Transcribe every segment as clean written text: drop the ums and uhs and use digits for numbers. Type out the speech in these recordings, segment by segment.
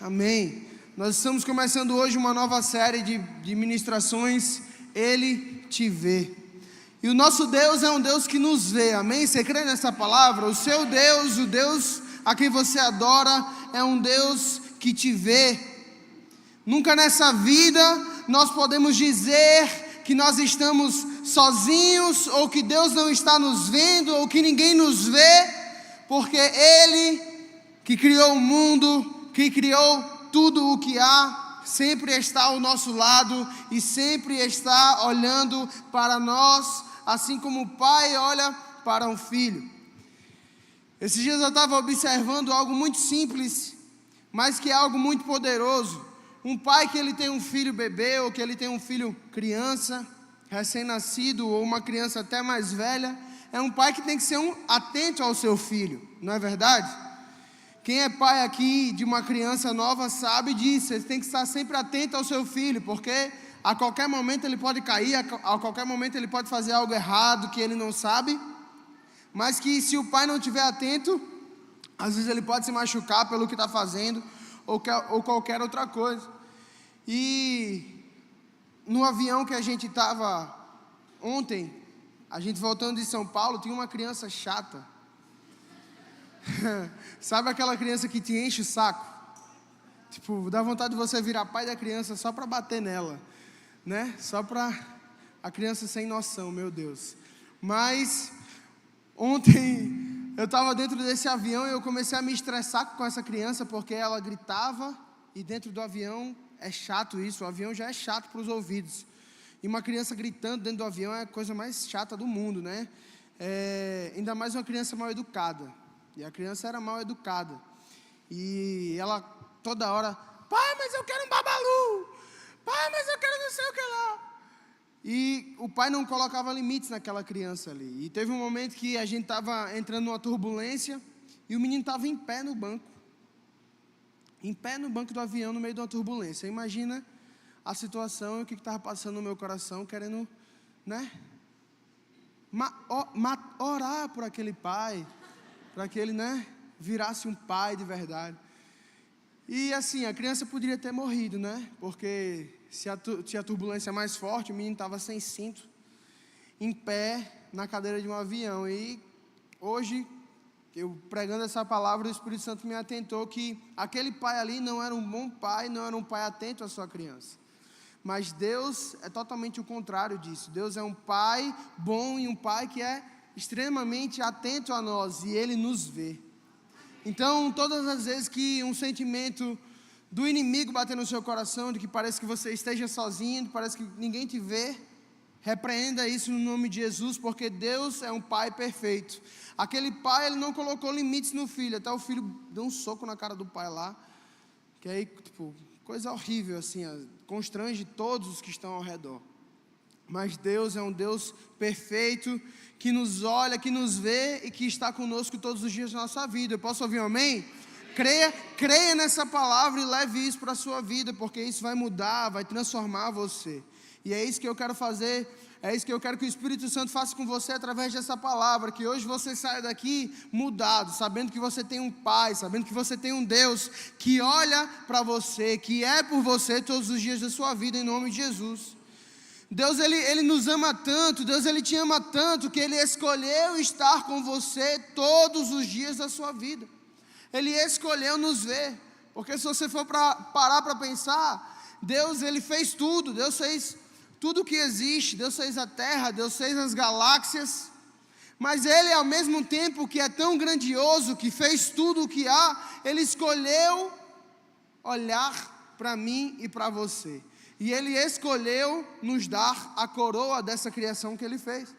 Amém. Nós estamos começando hoje uma nova série de ministrações, Ele te vê. E o nosso Deus é um Deus que nos vê, amém? Você crê nessa palavra? O seu Deus, o Deus a quem você adora, é um Deus que te vê. Nunca nessa vida nós podemos dizer que nós estamos sozinhos, ou que Deus não está nos vendo, ou que ninguém nos vê, porque Ele que criou o mundo, que criou tudo o que há, sempre está ao nosso lado e sempre está olhando para nós, assim como o pai olha para um filho. Esses dias eu estava observando algo muito simples, mas que é algo muito poderoso. Um pai que ele tem um filho bebê, ou que ele tem um filho criança, recém-nascido, ou uma criança até mais velha, é um pai que tem que ser atento ao seu filho, não é verdade? Quem é pai aqui de uma criança nova sabe disso. Você tem que estar sempre atento ao seu filho, porque a qualquer momento ele pode cair, a qualquer momento ele pode fazer algo errado que ele não sabe, mas que se o pai não estiver atento, às vezes ele pode se machucar pelo que está fazendo, ou qualquer outra coisa. E no avião que a gente estava ontem, a gente voltando de São Paulo, tinha uma criança chata. Sabe aquela criança que te enche o saco? Tipo, dá vontade de você virar pai da criança só para bater nela, né? Só para a criança sem noção, meu Deus. Mas ontem eu estava dentro desse avião e eu comecei a me estressar com essa criança, porque ela gritava, e dentro do avião é chato isso, o avião já é chato para os ouvidos. E uma criança gritando dentro do avião é a coisa mais chata do mundo, né? Ainda mais uma criança mal educada. E a criança era mal educada. E ela toda hora, pai, mas eu quero um babalu. Pai, mas eu quero não sei o que lá. E o pai não colocava limites naquela criança ali. E teve um momento que a gente estava entrando numa turbulência e o menino estava em pé no banco. Em pé no banco do avião, no meio de uma turbulência. Imagina a situação e o que estava passando no meu coração, querendo, né? Orar por aquele pai, para que ele, né, virasse um pai de verdade. E assim, a criança poderia ter morrido, né? Porque se a turbulência é mais forte, o menino estava sem cinto, em pé, na cadeira de um avião. E hoje, eu pregando essa palavra, o Espírito Santo me atentou que aquele pai ali não era um bom pai, não era um pai atento à sua criança. Mas Deus é totalmente o contrário disso. Deus é um pai bom e um pai que é extremamente atento a nós, e Ele nos vê. Então, todas as vezes que um sentimento do inimigo bater no seu coração, de que parece que você esteja sozinho, de que parece que ninguém te vê, repreenda isso no nome de Jesus, porque Deus é um pai perfeito. Aquele pai, ele não colocou limites no filho, até o filho deu um soco na cara do pai lá, que aí, tipo, coisa horrível assim, constrange todos os que estão ao redor. Mas Deus é um Deus perfeito, que nos olha, que nos vê e que está conosco todos os dias da nossa vida. Eu posso ouvir um amém? Creia nessa palavra e leve isso para a sua vida, porque isso vai mudar, vai transformar você. E é isso que eu quero fazer, é isso que eu quero que o Espírito Santo faça com você através dessa palavra, que hoje você saia daqui mudado, sabendo que você tem um Pai, sabendo que você tem um Deus que olha para você, que é por você todos os dias da sua vida, em nome de Jesus. Deus, ele nos ama tanto, Deus, Ele te ama tanto, que Ele escolheu estar com você todos os dias da sua vida. Ele escolheu nos ver, porque se você for parar para pensar, Deus, Ele fez tudo, Deus fez tudo que existe, Deus fez a terra, Deus fez as galáxias, mas Ele, ao mesmo tempo que é tão grandioso, que fez tudo o que há, Ele escolheu olhar para mim e para você. E Ele escolheu nos dar a coroa dessa criação que Ele fez.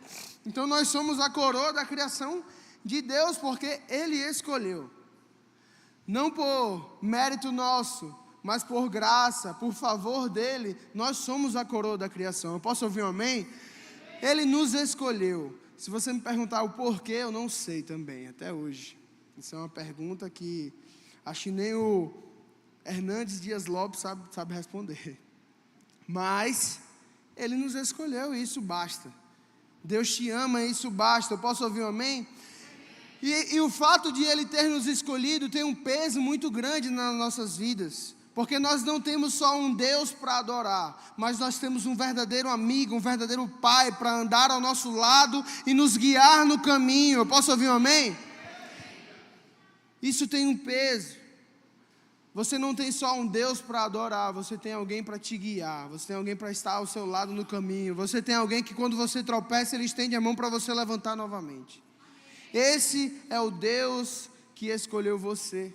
Então nós somos a coroa da criação de Deus, porque Ele escolheu. Não por mérito nosso, mas por graça, por favor dEle, nós somos a coroa da criação. Eu posso ouvir um amém? Ele nos escolheu. Se você me perguntar o porquê, eu não sei também, até hoje. Isso é uma pergunta que acho que nem o Hernandes Dias Lopes sabe responder. Mas Ele nos escolheu e isso basta. Deus te ama e isso basta. Eu posso ouvir um amém? E o fato de Ele ter nos escolhido tem um peso muito grande nas nossas vidas. Porque nós não temos só um Deus para adorar, mas nós temos um verdadeiro amigo, um verdadeiro Pai para andar ao nosso lado e nos guiar no caminho. Eu posso ouvir um amém? Isso tem um peso. Você não tem só um Deus para adorar, você tem alguém para te guiar, você tem alguém para estar ao seu lado no caminho, você tem alguém que quando você tropeça, Ele estende a mão para você levantar novamente. Esse é o Deus que escolheu você.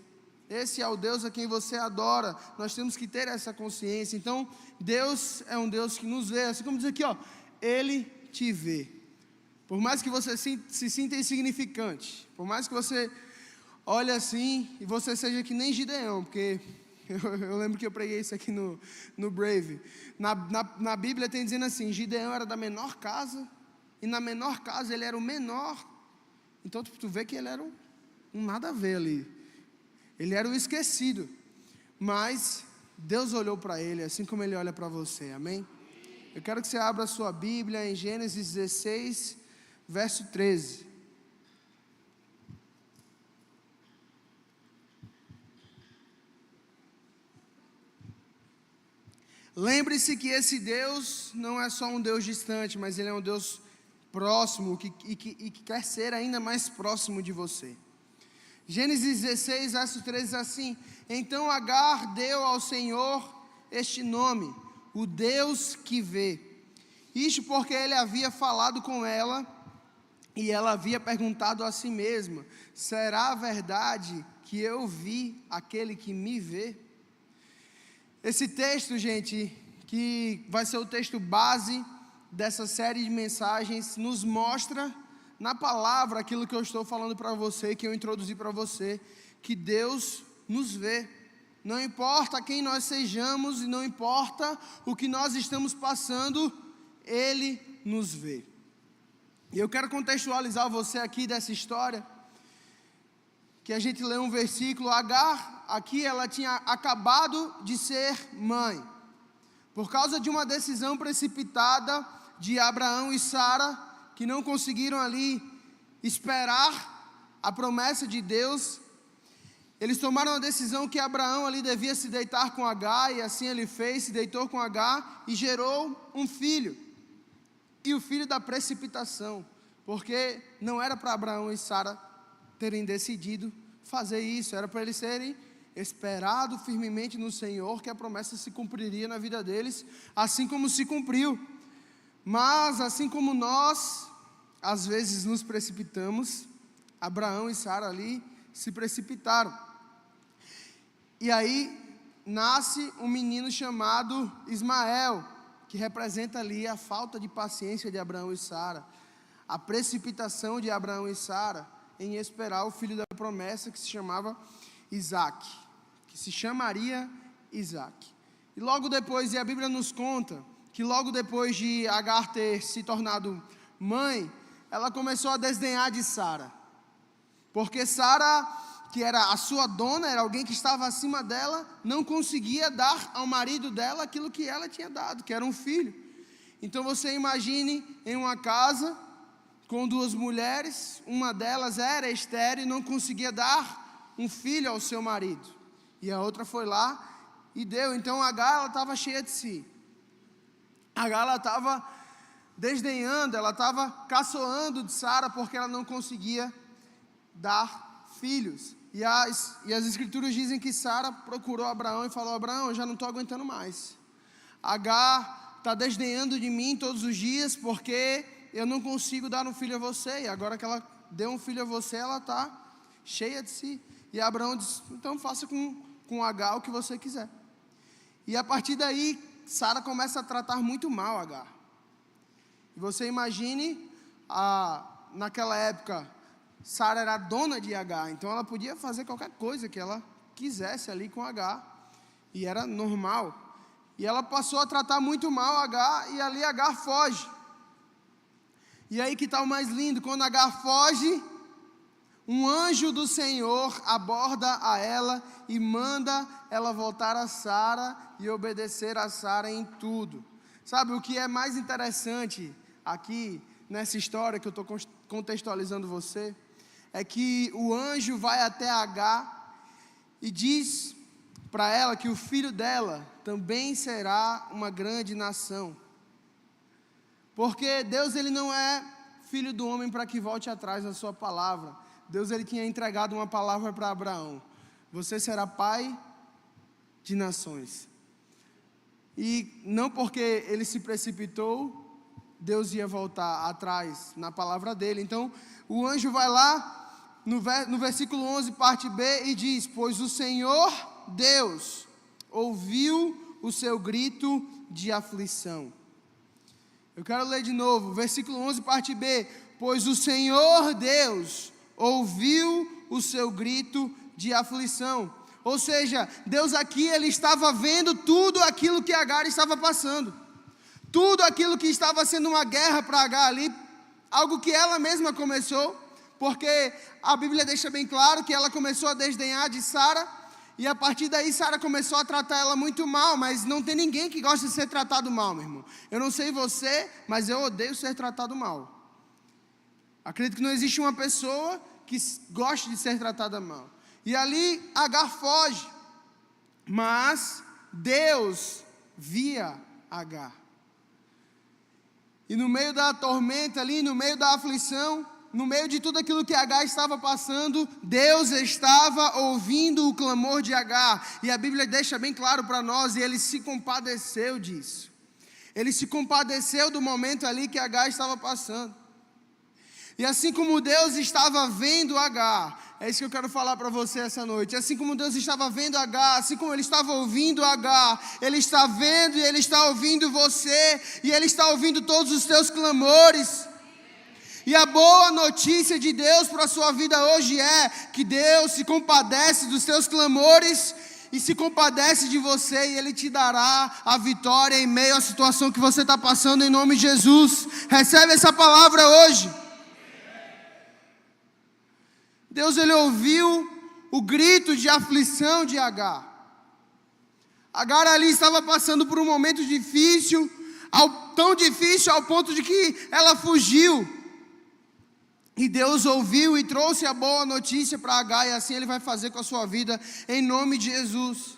Esse é o Deus a quem você adora. Nós temos que ter essa consciência. Então, Deus é um Deus que nos vê. Assim como diz aqui, Ele te vê. Por mais que você se sinta insignificante, por mais que você olhe assim e você seja que nem Gideão, porque eu lembro que eu preguei isso aqui no Brave. Na Bíblia tem dizendo assim, Gideão era da menor casa, e na menor casa ele era o menor. Então tu vê que ele era um nada a ver ali. Ele era o esquecido, mas Deus olhou para ele, assim como Ele olha para você, amém? Eu quero que você abra a sua Bíblia em Gênesis 16, verso 13. Lembre-se que esse Deus não é só um Deus distante, mas Ele é um Deus próximo e que quer ser ainda mais próximo de você. Gênesis 16, verso 13 diz assim: então Agar deu ao Senhor este nome, o Deus que vê. Isto porque ele havia falado com ela, e ela havia perguntado a si mesma: será verdade que eu vi aquele que me vê? Esse texto, gente, que vai ser o texto base dessa série de mensagens, nos mostra na palavra aquilo que eu estou falando para você, que eu introduzi para você, que Deus nos vê. Não importa quem nós sejamos e não importa o que nós estamos passando, Ele nos vê. E eu quero contextualizar você aqui dessa história, que a gente lê um versículo. Agar, aqui ela tinha acabado de ser mãe, por causa de uma decisão precipitada de Abraão e Sara, que não conseguiram ali esperar a promessa de Deus. Eles tomaram a decisão que Abraão ali devia se deitar com Agar, e assim ele fez, se deitou com Agar e gerou um filho. E o filho da precipitação, porque não era para Abraão e Sara terem decidido fazer isso, era para eles serem esperado firmemente no Senhor, que a promessa se cumpriria na vida deles, assim como se cumpriu. Mas assim como nós às vezes nos precipitamos, Abraão e Sara ali se precipitaram. E aí nasce um menino chamado Ismael, que representa ali a falta de paciência de Abraão e Sara, a precipitação de Abraão e Sara em esperar o filho da promessa, que se chamava Isaac, que se chamaria Isaac. E logo depois, e a Bíblia nos conta que logo depois de Agar ter se tornado mãe, ela começou a desdenhar de Sara, porque Sara, que era a sua dona, era alguém que estava acima dela, não conseguia dar ao marido dela aquilo que ela tinha dado, que era um filho. Então você imagine em uma casa com duas mulheres, uma delas era estéril e não conseguia dar um filho ao seu marido, e a outra foi lá e deu. Então Agar, ela estava cheia de si. Agar, ela estava desdenhando, ela estava caçoando de Sara, porque ela não conseguia dar filhos. E as escrituras dizem que Sara procurou Abraão e falou: Abraão, eu já não estou aguentando mais. Agar está desdenhando de mim todos os dias, porque eu não consigo dar um filho a você. E agora que ela deu um filho a você, ela está cheia de si. E Abraão disse: então faça com Agar o que você quiser. E a partir daí, Sara começa a tratar muito mal Agar. E você imagine, naquela época, Sara era dona de Agar, então ela podia fazer qualquer coisa que ela quisesse ali com Agar, e era normal. E ela passou a tratar muito mal Agar, e ali Agar foge. E aí que está o mais lindo: quando Agar foge, um anjo do Senhor aborda a ela e manda ela voltar a Sara e obedecer a Sara em tudo. Sabe o que é mais interessante aqui nessa história que eu estou contextualizando você? é que o anjo vai até Agar e diz para ela que o filho dela também será uma grande nação. Porque Deus, ele não é filho do homem para que volte atrás da sua palavra. Deus, ele tinha entregado uma palavra para Abraão: você será pai de nações. E não porque ele se precipitou, Deus ia voltar atrás na palavra dele. Então, o anjo vai lá, no versículo 11, parte B, e diz: pois o Senhor Deus ouviu o seu grito de aflição. Eu quero ler de novo, versículo 11, parte B. Pois o Senhor Deus ouviu o seu grito de aflição. Ou seja, Deus aqui, ele estava vendo tudo aquilo que Agar estava passando. Tudo aquilo que estava sendo uma guerra para Agar ali, algo que ela mesma começou, porque a Bíblia deixa bem claro que ela começou a desdenhar de Sara, e a partir daí Sara começou a tratar ela muito mal, mas não tem ninguém que gosta de ser tratado mal, meu irmão. Eu não sei você, mas eu odeio ser tratado mal. Acredito que não existe uma pessoa que goste de ser tratada mal. E ali Agar foge, mas Deus via Agar. E no meio da tormenta ali, no meio da aflição, no meio de tudo aquilo que Agar estava passando, Deus estava ouvindo o clamor de Agar. E a Bíblia deixa bem claro para nós, e ele se compadeceu disso. Ele se compadeceu do momento ali que Agar estava passando. E assim como Deus estava vendo Agar, é isso que eu quero falar para você essa noite. Assim como Deus estava vendo Agar, assim como Ele estava ouvindo Agar, Ele está vendo e Ele está ouvindo você, e Ele está ouvindo todos os teus clamores. E a boa notícia de Deus para a sua vida hoje é que Deus se compadece dos teus clamores e se compadece de você, e Ele te dará a vitória em meio à situação que você está passando, em nome de Jesus. Recebe essa palavra hoje. Deus, ele ouviu o grito de aflição de Agar. Agar ali estava passando por um momento difícil, tão difícil ao ponto de que ela fugiu. E Deus ouviu e trouxe a boa notícia para Agar, e assim Ele vai fazer com a sua vida, em nome de Jesus.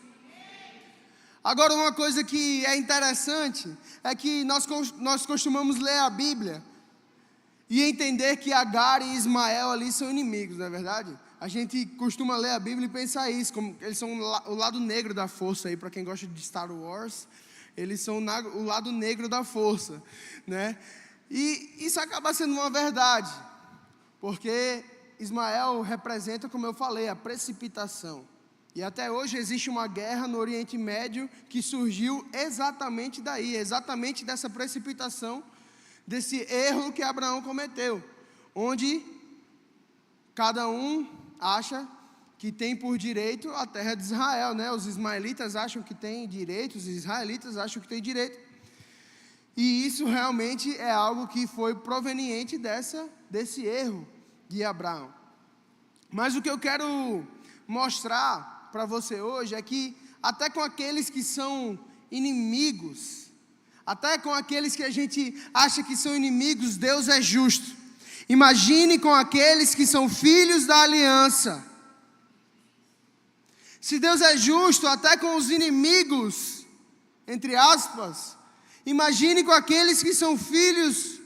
Agora, uma coisa que é interessante, é que nós costumamos ler a Bíblia e entender que Agar e Ismael ali são inimigos, não é verdade? A gente costuma ler a Bíblia e pensar isso, como eles são o lado negro da força aí, para quem gosta de Star Wars, eles são o lado negro da força, né? E isso acaba sendo uma verdade, porque Ismael representa, como eu falei, a precipitação. E até hoje existe uma guerra no Oriente Médio que surgiu exatamente daí, exatamente dessa precipitação, desse erro que Abraão cometeu, onde cada um acha que tem por direito a terra de Israel, né? Os ismaelitas acham que tem direito, os israelitas acham que tem direito. E isso realmente é algo que foi proveniente desse erro de Abraão. Mas o que eu quero mostrar para você hoje é que até com aqueles que são inimigos, até com aqueles que a gente acha que são inimigos, Deus é justo. Imagine com aqueles que são filhos da aliança. Se Deus é justo até com os inimigos, entre aspas, imagine com aqueles que são filhos,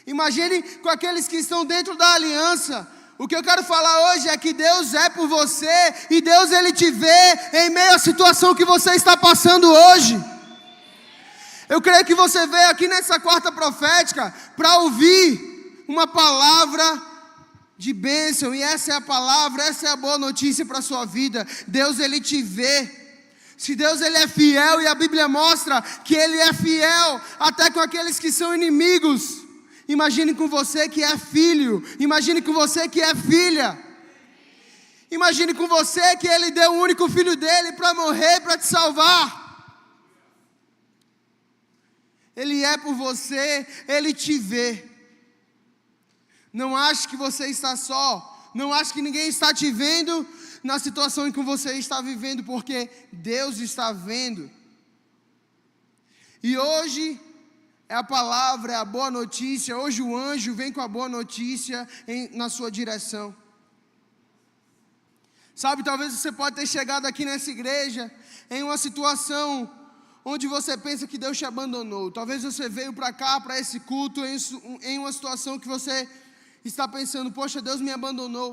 imagine com aqueles que estão dentro da aliança. O que eu quero falar hoje é que Deus é por você, e Deus, Ele te vê em meio à situação que você está passando hoje. Eu creio que você veio aqui nessa quarta profética para ouvir uma palavra de bênção, e essa é a palavra, essa é a boa notícia para a sua vida. Deus, Ele te vê. Se Deus, Ele é fiel, e a Bíblia mostra que Ele é fiel até com aqueles que são inimigos, imagine com você que é filho, imagine com você que é filha, imagine com você que Ele deu o único filho dEle para morrer, para te salvar. Ele é por você, Ele te vê. Não ache que você está só, não ache que ninguém está te vendo na situação em que você está vivendo, porque Deus está vendo. E hoje é a palavra, é a boa notícia. Hoje o anjo vem com a boa notícia na sua direção. Sabe, talvez você pode ter chegado aqui nessa igreja em uma situação onde você pensa que Deus te abandonou. Talvez você veio para cá, para esse culto, em uma situação que você está pensando, poxa, Deus me abandonou.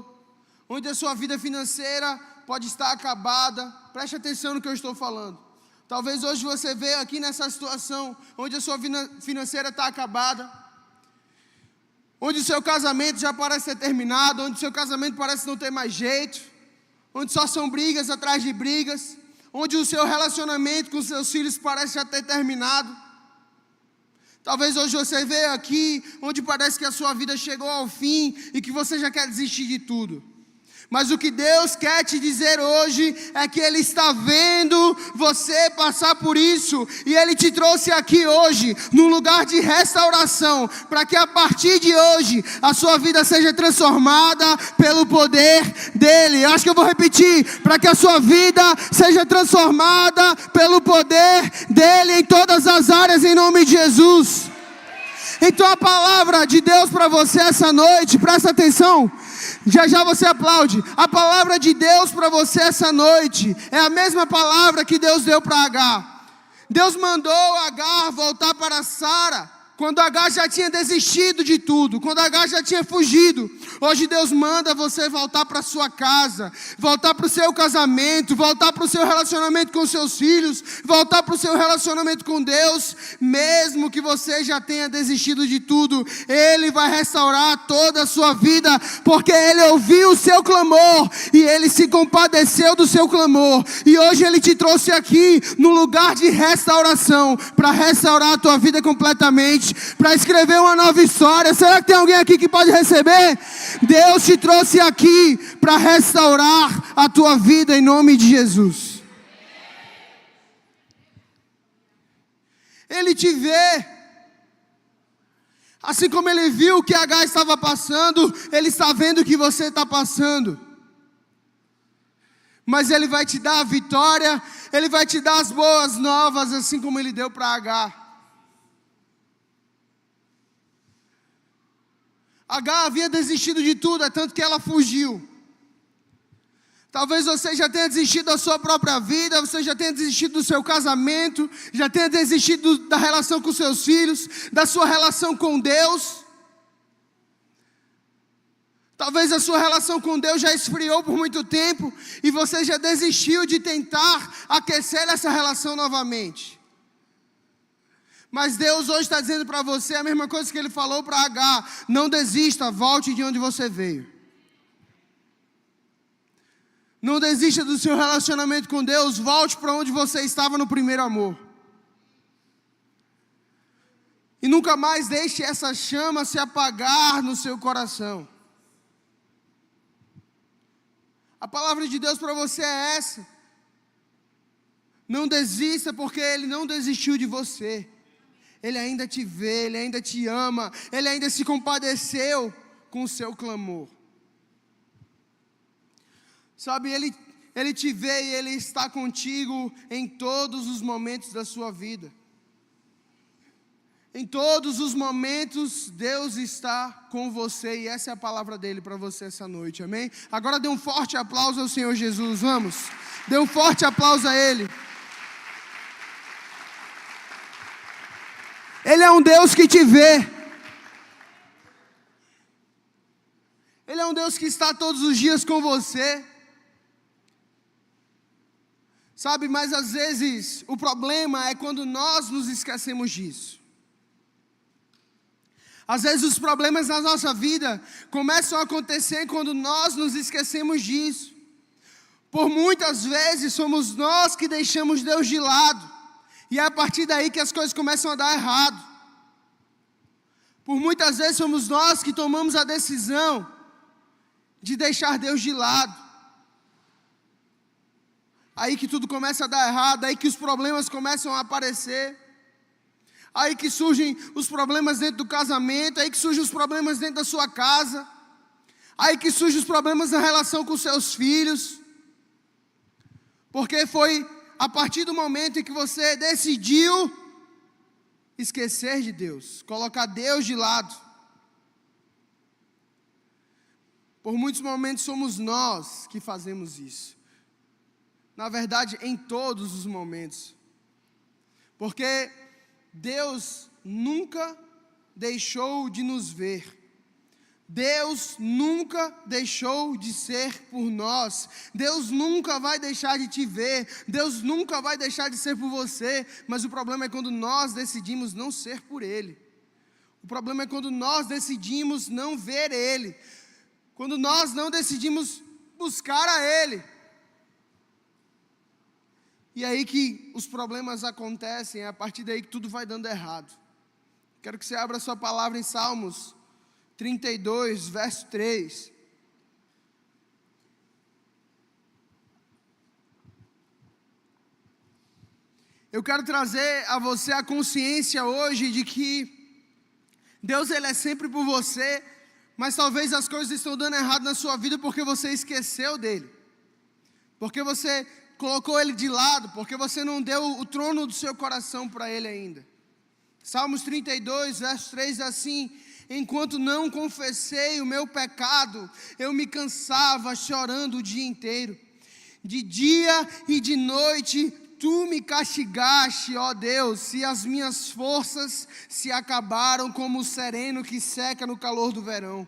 Onde a sua vida financeira pode estar acabada. Preste atenção no que eu estou falando. Talvez hoje você veio aqui nessa situação onde a sua vida financeira está acabada. Onde o seu casamento já parece ter terminado, onde o seu casamento parece não ter mais jeito. Onde só são brigas atrás de brigas. Onde o seu relacionamento com seus filhos parece já ter terminado. Talvez hoje você veio aqui, onde parece que a sua vida chegou ao fim e que você já quer desistir de tudo. Mas o que Deus quer te dizer hoje é que Ele está vendo você passar por isso. E Ele te trouxe aqui hoje, num lugar de restauração, para que a partir de hoje, a sua vida seja transformada pelo poder dEle. Eu acho que eu vou repetir, para que a sua vida seja transformada pelo poder dEle em todas as áreas, em nome de Jesus. Então a palavra de Deus para você essa noite, presta atenção. Já você aplaude. A palavra de Deus para você essa noite é a mesma palavra que Deus deu para Agar. Deus mandou Agar voltar para Sara quando Agar já tinha desistido de tudo, quando Agar já tinha fugido. Hoje Deus manda você voltar para sua casa, voltar para o seu casamento, voltar para o seu relacionamento com seus filhos, voltar para o seu relacionamento com Deus. Mesmo que você já tenha desistido de tudo, Ele vai restaurar toda a sua vida, porque Ele ouviu o seu clamor e Ele se compadeceu do seu clamor. E hoje Ele te trouxe aqui no lugar de restauração, para restaurar a tua vida completamente, para escrever uma nova história. Será que tem alguém aqui que pode receber? Deus te trouxe aqui para restaurar a tua vida em nome de Jesus. Ele te vê, assim como Ele viu o que Agar estava passando, Ele está vendo o que você está passando. Mas Ele vai te dar a vitória, Ele vai te dar as boas novas, assim como Ele deu para Agar. Agar havia desistido de tudo, é tanto que ela fugiu. Talvez você já tenha desistido da sua própria vida, você já tenha desistido do seu casamento, já tenha desistido da relação com seus filhos, da sua relação com Deus. Talvez a sua relação com Deus já esfriou por muito tempo e você já desistiu de tentar aquecer essa relação novamente. Mas Deus hoje está dizendo para você a mesma coisa que Ele falou para Agar: não desista, volte de onde você veio. Não desista do seu relacionamento com Deus, volte para onde você estava no primeiro amor. E nunca mais deixe essa chama se apagar no seu coração. A palavra de Deus para você é essa: não desista, porque Ele não desistiu de você. Ele ainda te vê, Ele ainda te ama, Ele ainda se compadeceu com o seu clamor. Sabe, Ele te vê e Ele está contigo em todos os momentos da sua vida. Em todos os momentos, Deus está com você, e essa é a palavra dEle para você essa noite, amém? Agora dê um forte aplauso ao Senhor Jesus, vamos? Dê um forte aplauso a Ele. Ele é um Deus que te vê. Ele é um Deus que está todos os dias com você. Sabe, mas às vezes o problema é quando nós nos esquecemos disso. Às vezes os problemas na nossa vida começam a acontecer quando nós nos esquecemos disso. Por muitas vezes somos nós que deixamos Deus de lado. E é a partir daí que as coisas começam a dar errado. Por muitas vezes somos nós que tomamos a decisão de deixar Deus de lado. Aí que tudo começa a dar errado, aí que os problemas começam a aparecer. Aí que surgem os problemas dentro do casamento, aí que surgem os problemas dentro da sua casa. Aí que surgem os problemas na relação com seus filhos. Porque foi a partir do momento em que você decidiu esquecer de Deus, colocar Deus de lado. por muitos momentos somos nós que fazemos isso. Na verdade, em todos os momentos. Porque Deus nunca deixou de nos ver. Deus nunca deixou de ser por nós. Deus nunca vai deixar de te ver. Deus nunca vai deixar de ser por você. Mas o problema é quando nós decidimos não ser por Ele. O problema é quando nós decidimos não ver Ele. Quando nós não decidimos buscar a Ele. E aí que os problemas acontecem, é a partir daí que tudo vai dando errado. Quero que você abra a sua palavra em Salmos 32, verso 3. Eu quero trazer a você a consciência hoje de que Deus ele é sempre por você, mas talvez as coisas estão dando errado na sua vida porque você esqueceu dele. Porque você colocou ele de lado, porque você não deu o trono do seu coração para ele ainda. Salmos 32, verso 3 assim: enquanto não confessei o meu pecado, eu me cansava chorando o dia inteiro. De dia e de noite, tu me castigaste, ó Deus, e as minhas forças se acabaram como o sereno que seca no calor do verão.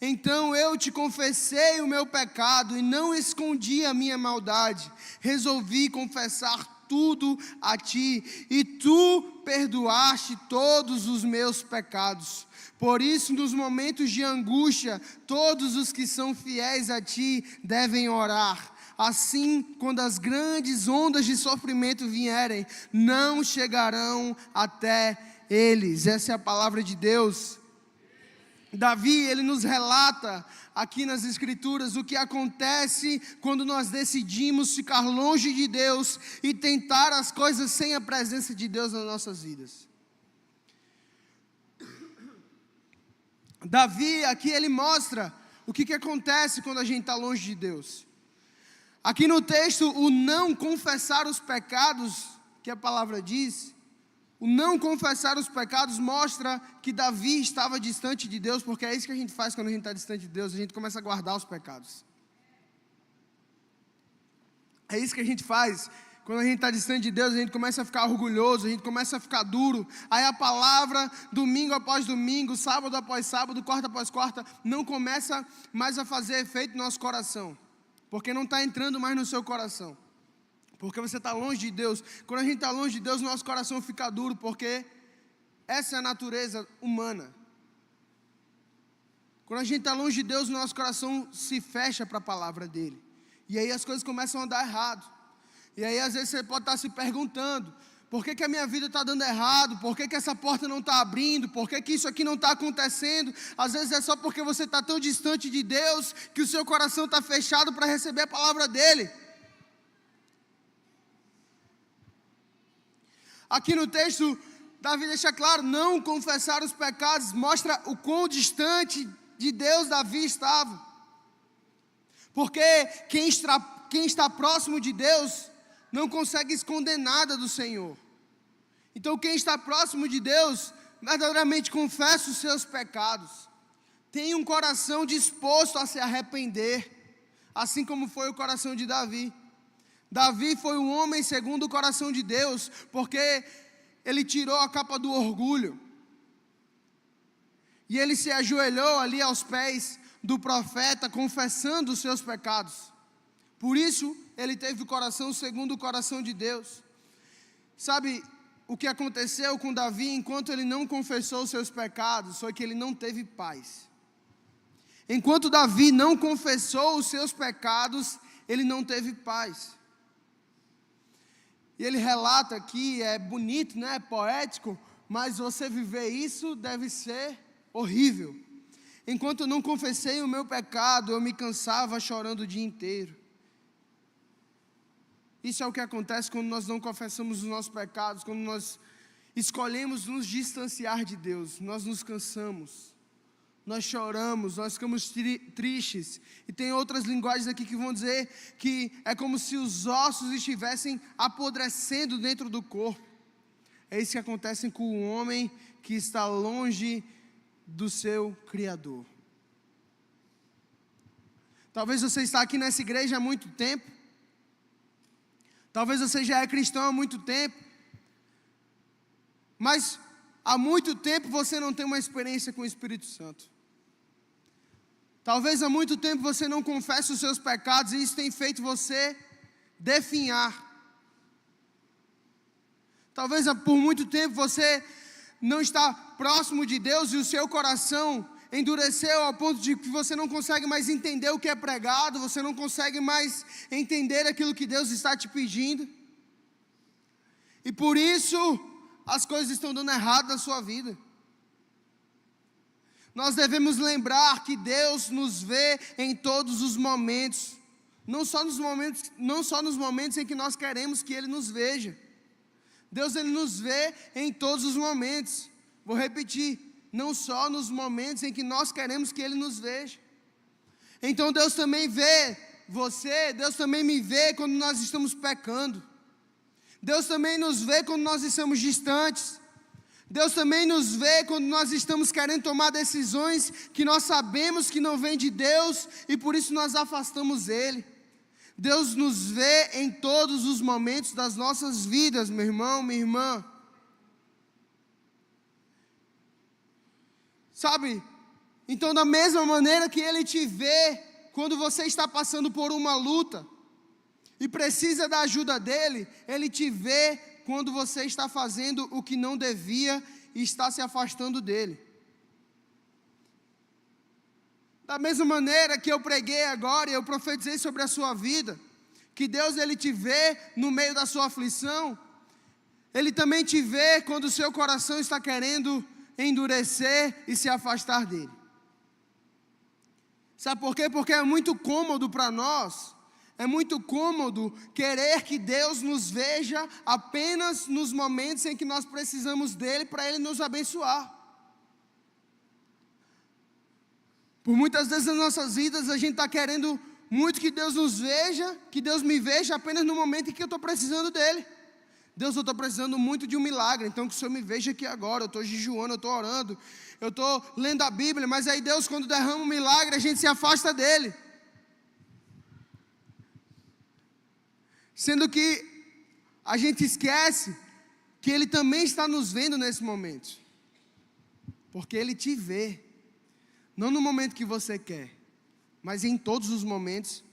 Então eu te confessei o meu pecado e não escondi a minha maldade. Resolvi confessar tudo a ti, e tu perdoaste todos os meus pecados. Por isso, nos momentos de angústia, todos os que são fiéis a ti devem orar. Assim, quando as grandes ondas de sofrimento vierem, não chegarão até eles. Essa é a palavra de Deus. Davi, ele nos relata aqui nas Escrituras o que acontece quando nós decidimos ficar longe de Deus e tentar as coisas sem a presença de Deus nas nossas vidas. Davi, aqui ele mostra o que acontece quando a gente está longe de Deus. Aqui no texto, o não confessar os pecados, que a palavra diz, o não confessar os pecados mostra que Davi estava distante de Deus, porque é isso que a gente faz quando a gente está distante de Deus, a gente começa a guardar os pecados. É isso que a gente faz. Quando a gente está distante de Deus, a gente começa a ficar orgulhoso, a gente começa a ficar duro. Aí a palavra, domingo após domingo, sábado após sábado, quarta após quarta, não começa mais a fazer efeito no nosso coração. Porque não está entrando mais no seu coração. Porque você está longe de Deus. Quando a gente está longe de Deus, nosso coração fica duro, porque essa é a natureza humana. Quando a gente está longe de Deus, nosso coração se fecha para a palavra dEle. E aí as coisas começam a dar errado. E aí às vezes você pode estar se perguntando: por que a minha vida está dando errado? Por que essa porta não está abrindo? Por que isso aqui não está acontecendo? Às vezes é só porque você está tão distante de Deus que o seu coração está fechado para receber a palavra dEle. Aqui no texto, Davi deixa claro, não confessar os pecados, mostra o quão distante de Deus Davi estava. Porque quem está próximo de Deus não consegue esconder nada do Senhor. Então quem está próximo de Deus, verdadeiramente confessa os seus pecados. Tem um coração disposto a se arrepender, assim como foi o coração de Davi. Davi foi um homem segundo o coração de Deus, porque ele tirou a capa do orgulho. E ele se ajoelhou ali aos pés do profeta, confessando os seus pecados. Por isso, ele teve o coração segundo o coração de Deus. Sabe o que aconteceu com Davi enquanto ele não confessou os seus pecados? Foi que ele não teve paz. Enquanto Davi não confessou os seus pecados, ele não teve paz. E ele relata aqui, é bonito, né? É poético, mas você viver isso deve ser horrível. Enquanto eu não confessei o meu pecado, eu me cansava chorando o dia inteiro. Isso é o que acontece quando nós não confessamos os nossos pecados, quando nós escolhemos nos distanciar de Deus. Nós nos cansamos, nós choramos, nós ficamos tristes. E tem outras linguagens aqui que vão dizer que é como se os ossos estivessem apodrecendo dentro do corpo. É isso que acontece com o homem que está longe do seu Criador. Talvez você está aqui nessa igreja há muito tempo. Talvez você já é cristão há muito tempo. Mas há muito tempo você não tem uma experiência com o Espírito Santo. Talvez há muito tempo você não confesse os seus pecados e isso tem feito você definhar. Talvez por muito tempo você não está próximo de Deus e o seu coração endureceu ao ponto de que você não consegue mais entender o que é pregado, você não consegue mais entender aquilo que Deus está te pedindo. E por isso as coisas estão dando errado na sua vida. Nós devemos lembrar que Deus nos vê em todos os momentos, não só nos momentos em que nós queremos que Ele nos veja. Deus, Ele nos vê em todos os momentos. Vou repetir, não só nos momentos em que nós queremos que Ele nos veja. Então Deus também vê você, Deus também me vê quando nós estamos pecando. Deus também nos vê quando nós estamos distantes. Deus também nos vê quando nós estamos querendo tomar decisões que nós sabemos que não vêm de Deus e por isso nós afastamos Ele. Deus nos vê em todos os momentos das nossas vidas, meu irmão, minha irmã. Sabe? Então, da mesma maneira que Ele te vê quando você está passando por uma luta e precisa da ajuda dEle, Ele te vê quando você está fazendo o que não devia e está se afastando dEle. Da mesma maneira que eu preguei agora e eu profetizei sobre a sua vida, que Deus, Ele te vê no meio da sua aflição, Ele também te vê quando o seu coração está querendo endurecer e se afastar dEle. Sabe por quê? Porque é muito cômodo para nós, é muito cômodo querer que Deus nos veja apenas nos momentos em que nós precisamos dEle para Ele nos abençoar. Por muitas vezes nas nossas vidas a gente está querendo muito que Deus nos veja, que Deus me veja apenas no momento em que eu estou precisando dEle. Deus, eu estou precisando muito de um milagre, então que o Senhor me veja aqui agora. Eu estou jejuando, eu estou orando, eu estou lendo a Bíblia, mas aí Deus, quando derrama um milagre, a gente se afasta dEle. Sendo que a gente esquece que Ele também está nos vendo nesse momento. Porque Ele te vê. Não no momento que você quer, mas em todos os momentos.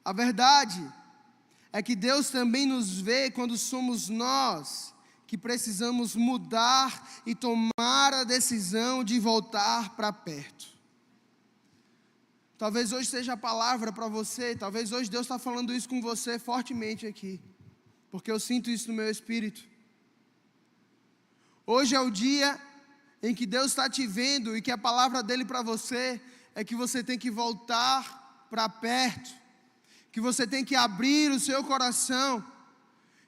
A verdade é que Deus também nos vê quando somos nós que precisamos mudar e tomar a decisão de voltar para perto. Talvez hoje seja a palavra para você, talvez hoje Deus está falando isso com você fortemente aqui, porque eu sinto isso no meu espírito. Hoje é o dia em que Deus está te vendo e que a palavra dEle para você é que você tem que voltar para perto, que você tem que abrir o seu coração,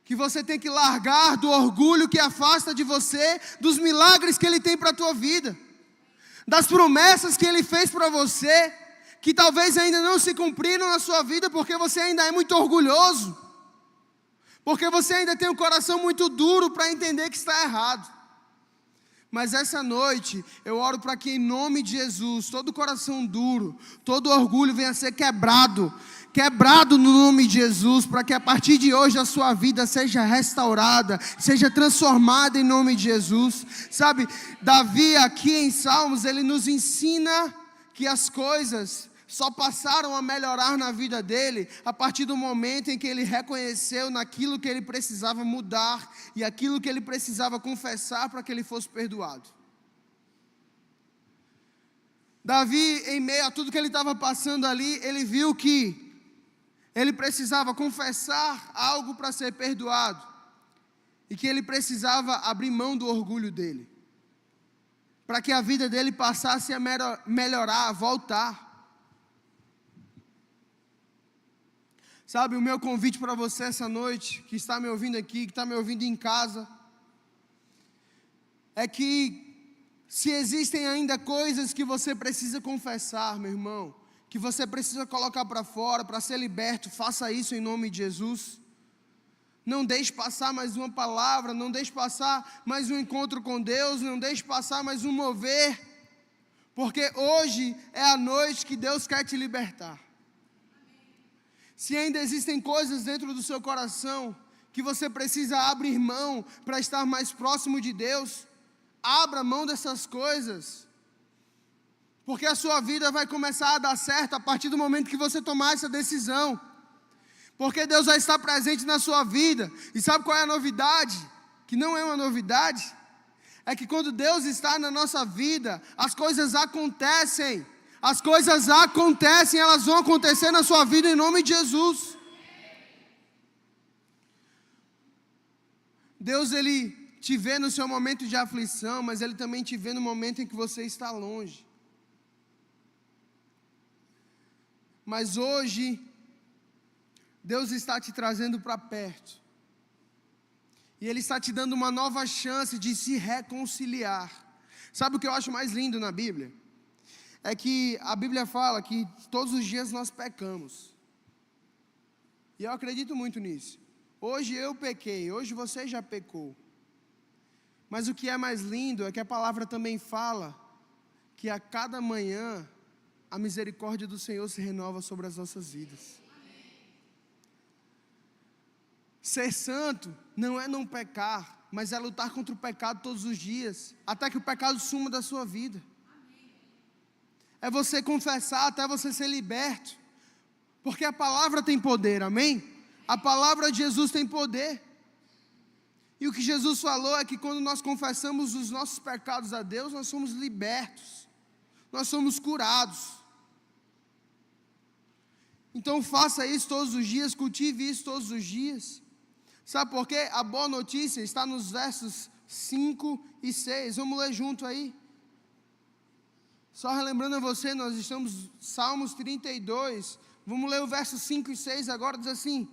que você tem que largar do orgulho que afasta de você, dos milagres que Ele tem para a tua vida, das promessas que Ele fez para você, que talvez ainda não se cumpriram na sua vida porque você ainda é muito orgulhoso, porque você ainda tem um coração muito duro para entender que está errado. Mas essa noite, eu oro para que em nome de Jesus, todo coração duro, todo orgulho venha a ser quebrado no nome de Jesus, para que a partir de hoje a sua vida seja restaurada, seja transformada em nome de Jesus. Sabe, Davi aqui em Salmos, ele nos ensina que as coisas só passaram a melhorar na vida dele a partir do momento em que ele reconheceu naquilo que ele precisava mudar e aquilo que ele precisava confessar para que ele fosse perdoado. Davi, em meio a tudo que ele estava passando ali, ele viu que ele precisava confessar algo para ser perdoado e que ele precisava abrir mão do orgulho dele, para que a vida dele passasse a melhorar, a voltar. Sabe, o meu convite para você essa noite, que está me ouvindo aqui, que está me ouvindo em casa, é que se existem ainda coisas que você precisa confessar, meu irmão, que você precisa colocar para fora, para ser liberto, faça isso em nome de Jesus. Não deixe passar mais uma palavra, não deixe passar mais um encontro com Deus, não deixe passar mais um mover, Porque hoje é a noite que Deus quer te libertar. Se ainda existem coisas dentro do seu coração que você precisa abrir mão para estar mais próximo de Deus, abra mão dessas coisas. Porque a sua vida vai começar a dar certo a partir do momento que você tomar essa decisão. Porque Deus vai estar presente na sua vida. E sabe qual é a novidade? Que não é uma novidade. É que quando Deus está na nossa vida, as coisas acontecem. As coisas acontecem, elas vão acontecer na sua vida em nome de Jesus. Deus, Ele te vê no seu momento de aflição, mas Ele também te vê no momento em que você está longe. Mas hoje, Deus está te trazendo para perto. E Ele está te dando uma nova chance de se reconciliar. Sabe o que eu acho mais lindo na Bíblia? É que a Bíblia fala que todos os dias nós pecamos. E eu acredito muito nisso. Hoje eu pequei, hoje você já pecou. Mas o que é mais lindo é que a palavra também fala que a cada manhã a misericórdia do Senhor se renova sobre as nossas vidas. Ser santo não é não pecar, mas é lutar contra o pecado todos os dias, até que o pecado suma da sua vida. É você confessar até você ser liberto, porque a palavra tem poder, amém? A palavra de Jesus tem poder. E o que Jesus falou é que quando nós confessamos os nossos pecados a Deus, nós somos libertos, nós somos curados. Então faça isso todos os dias, cultive isso todos os dias. Sabe por quê? A boa notícia está nos versos 5 e 6. Vamos ler junto aí. Só relembrando a você, nós estamos em Salmos 32. Vamos ler o verso 5 e 6 agora, diz assim: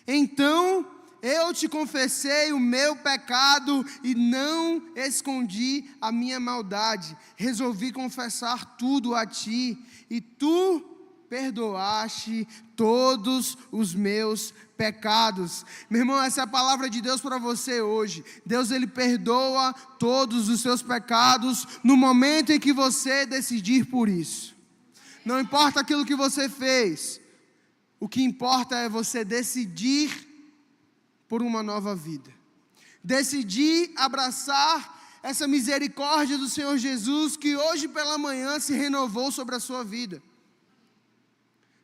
Então eu te confessei o meu pecado e não escondi a minha maldade. Resolvi confessar tudo a ti e tu perdoaste todos os meus pecados. Meu irmão, essa é a palavra de Deus para você hoje. Deus, Ele perdoa todos os seus pecados no momento em que você decidir por isso. Não importa aquilo que você fez, o que importa é você decidir por uma nova vida. Decidir abraçar essa misericórdia do Senhor Jesus que hoje pela manhã se renovou sobre a sua vida.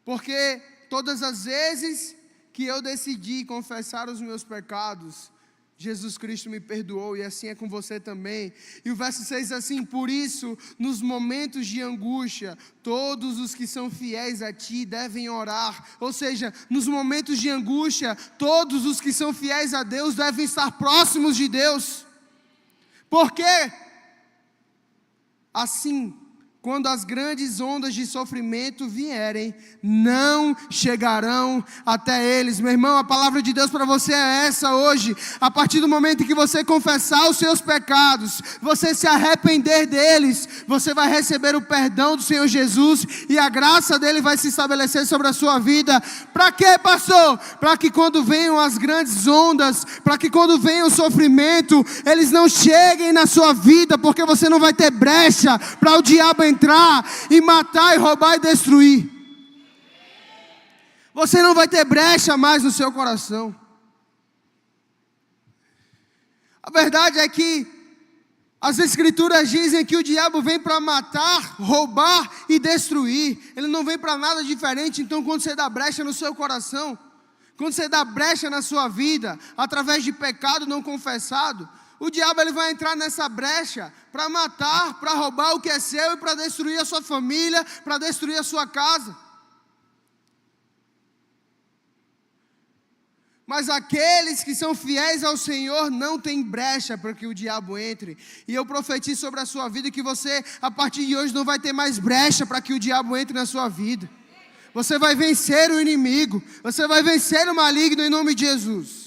Porque todas as vezes que eu decidi confessar os meus pecados, Jesus Cristo me perdoou, e assim é com você também. E o verso 6 diz assim: Por isso, nos momentos de angústia, todos os que são fiéis a ti devem orar. Ou seja, nos momentos de angústia, todos os que são fiéis a Deus devem estar próximos de Deus. Por quê? Assim, quando as grandes ondas de sofrimento vierem, não chegarão até eles. Meu irmão, a palavra de Deus para você é essa hoje. A partir do momento em que você confessar os seus pecados, você se arrepender deles, você vai receber o perdão do Senhor Jesus e a graça dele vai se estabelecer sobre a sua vida. Para quê, pastor? Para que quando venham as grandes ondas, para que quando venha o sofrimento, eles não cheguem na sua vida, porque você não vai ter brecha para o diabo entrar e matar e roubar e destruir. Você não vai ter brecha mais no seu coração. A verdade é que as escrituras dizem que o diabo vem para matar, roubar e destruir. Ele não vem para nada diferente. Então quando você dá brecha no seu coração, quando você dá brecha na sua vida, através de pecado não confessado, o diabo ele vai entrar nessa brecha para matar, para roubar o que é seu e para destruir a sua família, para destruir a sua casa. Mas aqueles que são fiéis ao Senhor não tem brecha para que o diabo entre. E eu profetizo sobre a sua vida que você, a partir de hoje, não vai ter mais brecha para que o diabo entre na sua vida. Você vai vencer o inimigo, você vai vencer o maligno em nome de Jesus.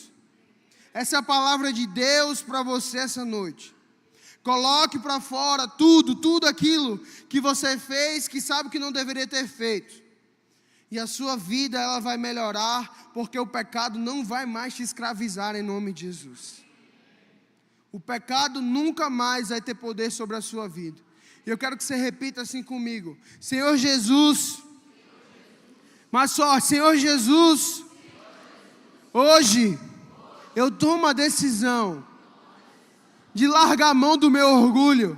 Essa é a palavra de Deus para você essa noite. Coloque para fora tudo aquilo que você fez, que sabe que não deveria ter feito. E a sua vida ela vai melhorar, porque o pecado não vai mais te escravizar em nome de Jesus. O pecado nunca mais vai ter poder sobre a sua vida. E eu quero que você repita assim comigo: Senhor Jesus, mais forte, Senhor Jesus, hoje eu tomo a decisão de largar a mão do meu orgulho,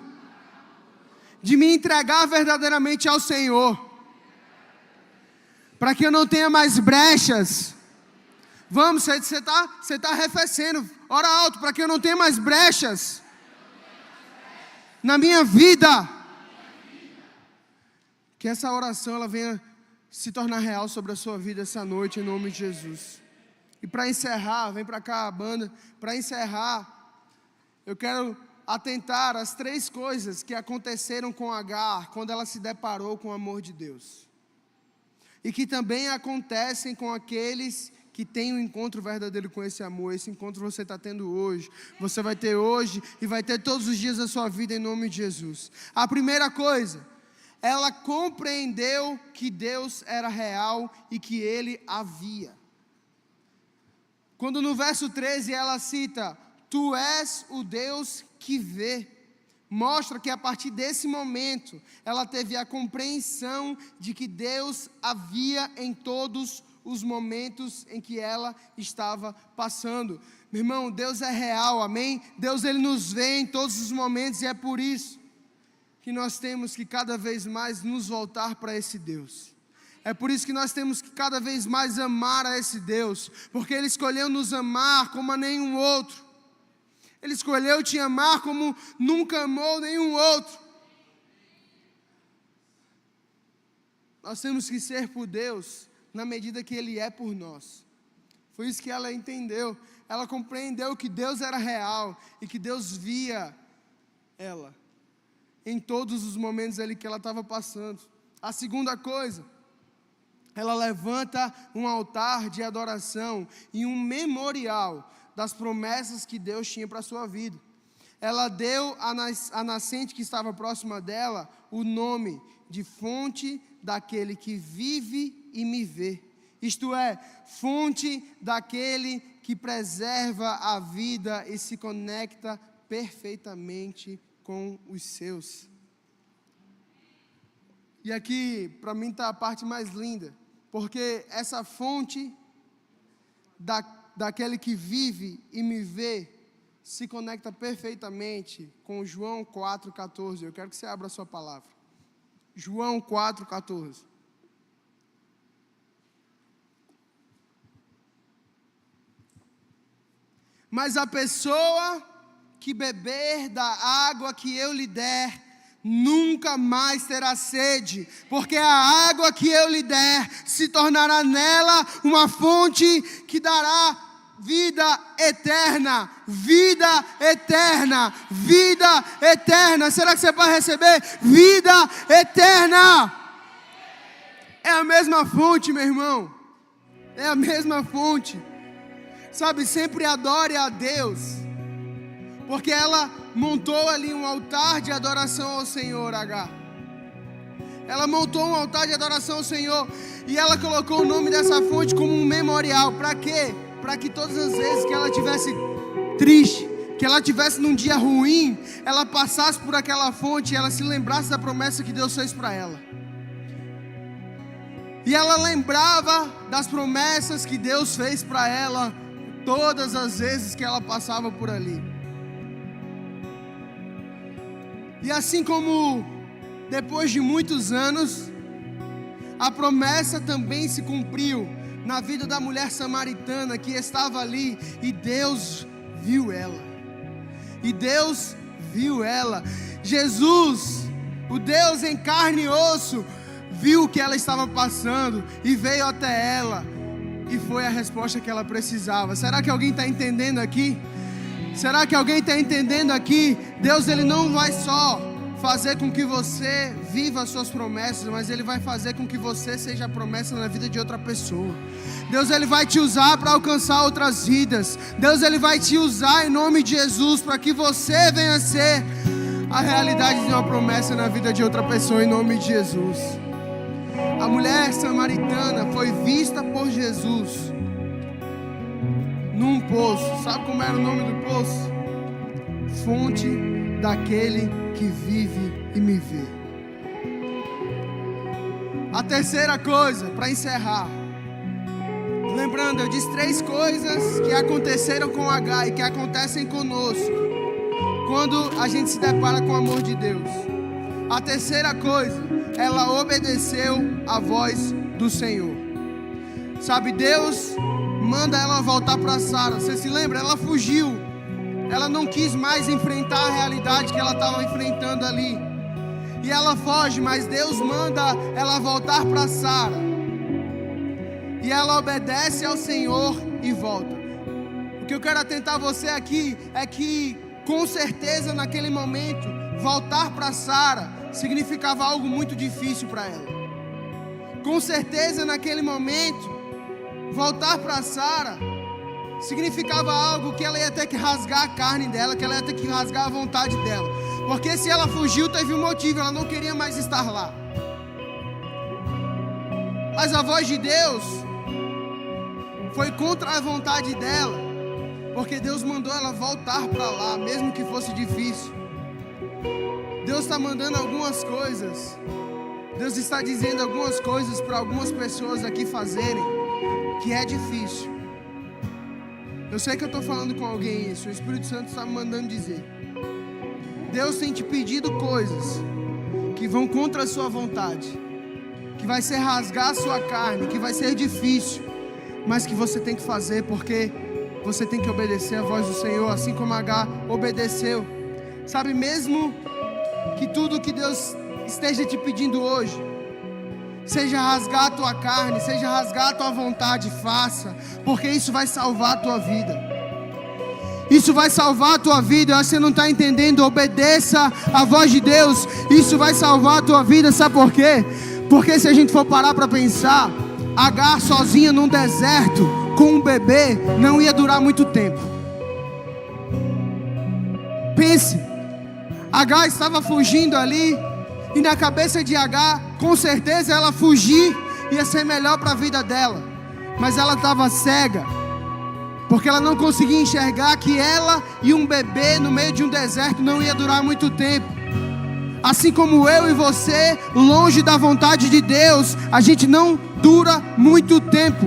de me entregar verdadeiramente ao Senhor, para que eu não tenha mais brechas. Vamos, você está arrefecendo, ora alto, para que eu não tenha mais brechas na minha vida. Que essa oração ela venha se tornar real sobre a sua vida essa noite, em nome de Jesus. E para encerrar, vem para cá a banda, para encerrar, eu quero atentar às 3 coisas que aconteceram com Agar quando ela se deparou com o amor de Deus. E que também acontecem com aqueles que têm um encontro verdadeiro com esse amor. Esse encontro você está tendo hoje, você vai ter hoje e vai ter todos os dias da sua vida em nome de Jesus. A primeira coisa, ela compreendeu que Deus era real e que Ele a via. Quando no verso 13 ela cita: Tu és o Deus que vê. Mostra que a partir desse momento ela teve a compreensão de que Deus a via em todos os momentos em que ela estava passando. Meu irmão, Deus é real, amém? Deus Ele nos vê em todos os momentos, e é por isso que nós temos que cada vez mais nos voltar para esse Deus. É por isso que nós temos que cada vez mais amar a esse Deus, porque Ele escolheu nos amar como a nenhum outro. Ele escolheu te amar como nunca amou nenhum outro. Nós temos que ser por Deus na medida que Ele é por nós. Foi isso que ela entendeu. Ela compreendeu que Deus era real e que Deus via ela em todos os momentos ali que ela estava passando. A segunda coisa, ela levanta um altar de adoração e um memorial das promessas que Deus tinha para a sua vida. Ela deu à nascente que estava próxima dela o nome de fonte daquele que vive e me vê. Isto é, fonte daquele que preserva a vida e se conecta perfeitamente com os seus. E aqui, para mim, está a parte mais linda, porque essa fonte daquele que vive e me vê se conecta perfeitamente com João 4,14. Eu quero que você abra a sua palavra. João 4,14. Mas a pessoa que beber da água que eu lhe der, nunca mais terá sede, porque a água que eu lhe der se tornará nela uma fonte que dará vida eterna, vida eterna, vida eterna. Será que você vai receber vida eterna? É a mesma fonte, meu irmão, é a mesma fonte. Sabe, sempre adore a Deus, porque ela montou ali um altar de adoração ao Senhor, Agar. Ela montou um altar de adoração ao Senhor, e ela colocou o nome dessa fonte como um memorial. Para quê? Para que todas as vezes que ela estivesse triste, que ela estivesse num dia ruim, ela passasse por aquela fonte e ela se lembrasse da promessa que Deus fez para ela. E ela lembrava das promessas que Deus fez para ela todas as vezes que ela passava por ali. E assim como depois de muitos anos, a promessa também se cumpriu na vida da mulher samaritana que estava ali, e Deus viu ela. E Deus viu ela. Jesus, o Deus em carne e osso, viu o que ela estava passando e veio até ela, e foi a resposta que ela precisava. Será que alguém está entendendo aqui? Será que alguém está entendendo aqui? Deus, Ele não vai só fazer com que você viva as suas promessas, mas Ele vai fazer com que você seja a promessa na vida de outra pessoa. Deus, Ele vai te usar para alcançar outras vidas. Deus, Ele vai te usar em nome de Jesus para que você venha a ser a realidade de uma promessa na vida de outra pessoa, em nome de Jesus. A mulher samaritana foi vista por Jesus num poço. Sabe como era o nome do poço? Fonte daquele que vive e me vê. A terceira coisa, para encerrar. Lembrando, eu disse 3 coisas que aconteceram com Agar e que acontecem conosco quando a gente se depara com o amor de Deus. A terceira coisa, ela obedeceu a voz do Senhor. Sabe, Deus manda ela voltar para Sara. Você se lembra? Ela fugiu. Ela não quis mais enfrentar a realidade que ela estava enfrentando ali. E ela foge, mas Deus manda ela voltar para Sara. E ela obedece ao Senhor e volta. O que eu quero atentar você aqui é que, com certeza, naquele momento, voltar para Sara significava algo muito difícil para ela. Com certeza, naquele momento, voltar para Sara significava algo que ela ia ter que rasgar a carne dela, que ela ia ter que rasgar a vontade dela. Porque se ela fugiu, teve um motivo, ela não queria mais estar lá. Mas a voz de Deus foi contra a vontade dela, porque Deus mandou ela voltar para lá, mesmo que fosse difícil. Deus está mandando algumas coisas, Deus está dizendo algumas coisas para algumas pessoas aqui fazerem, que é difícil. Eu sei que eu estou falando com alguém isso, o Espírito Santo está me mandando dizer. Deus tem te pedido coisas que vão contra a sua vontade, que vai ser rasgar a sua carne, que vai ser difícil, mas que você tem que fazer, porque você tem que obedecer a voz do Senhor, assim como Agar obedeceu. Sabe, mesmo que tudo que Deus esteja te pedindo hoje seja rasgar a tua carne, seja rasgar a tua vontade, faça, porque isso vai salvar a tua vida. Isso vai salvar a tua vida. Você não está entendendo? Obedeça a voz de Deus. Isso vai salvar a tua vida. Sabe por quê? Porque se a gente for parar para pensar, Agar sozinha num deserto com um bebê não ia durar muito tempo. Pense, Agar estava fugindo ali, e na cabeça de Agar, com certeza ela fugir ia ser melhor para a vida dela. Mas ela estava cega, porque ela não conseguia enxergar que ela e um bebê no meio de um deserto não ia durar muito tempo. Assim como eu e você, longe da vontade de Deus, a gente não dura muito tempo.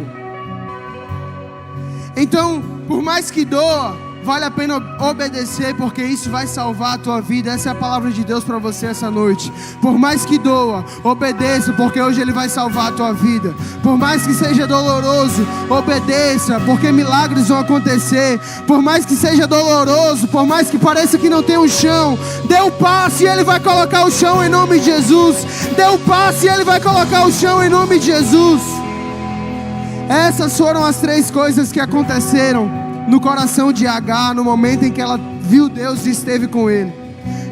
Então, por mais que doa, vale a pena obedecer, porque isso vai salvar a tua vida. Essa é a palavra de Deus para você essa noite. Por mais que doa, obedeça, porque hoje Ele vai salvar a tua vida. Por mais que seja doloroso, obedeça, porque milagres vão acontecer. Por mais que seja doloroso, por mais que pareça que não tem um chão, dê o passo e Ele vai colocar o chão em nome de Jesus. Dê o passo e Ele vai colocar o chão em nome de Jesus. Essas foram as 3 coisas que aconteceram no coração de Agar, no momento em que ela viu Deus e esteve com Ele.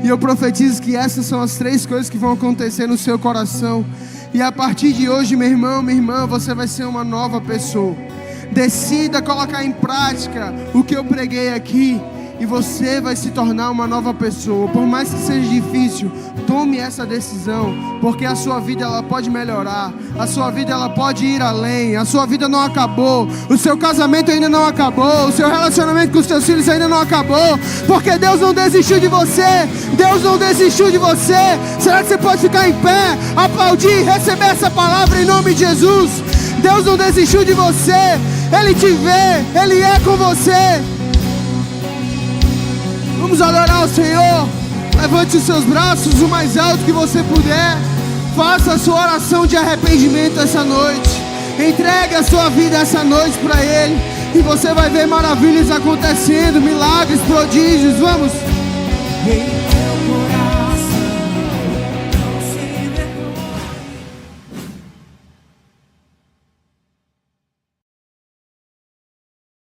E eu profetizo que essas são as 3 coisas que vão acontecer no seu coração. E a partir de hoje, meu irmão, minha irmã, você vai ser uma nova pessoa. Decida colocar em prática o que eu preguei aqui, e você vai se tornar uma nova pessoa. Por mais que seja difícil, tome essa decisão, porque a sua vida ela pode melhorar, a sua vida ela pode ir além, a sua vida não acabou, o seu casamento ainda não acabou, o seu relacionamento com os seus filhos ainda não acabou, porque Deus não desistiu de você. Deus não desistiu de você. Será que você pode ficar em pé, aplaudir, receber essa palavra em nome de Jesus? Deus não desistiu de você, Ele te vê, Ele é com você. Vamos adorar o Senhor. Levante os seus braços o mais alto que você puder. Faça a sua oração de arrependimento essa noite. Entregue a sua vida essa noite para Ele, e você vai ver maravilhas acontecendo, milagres, prodígios. Vamos.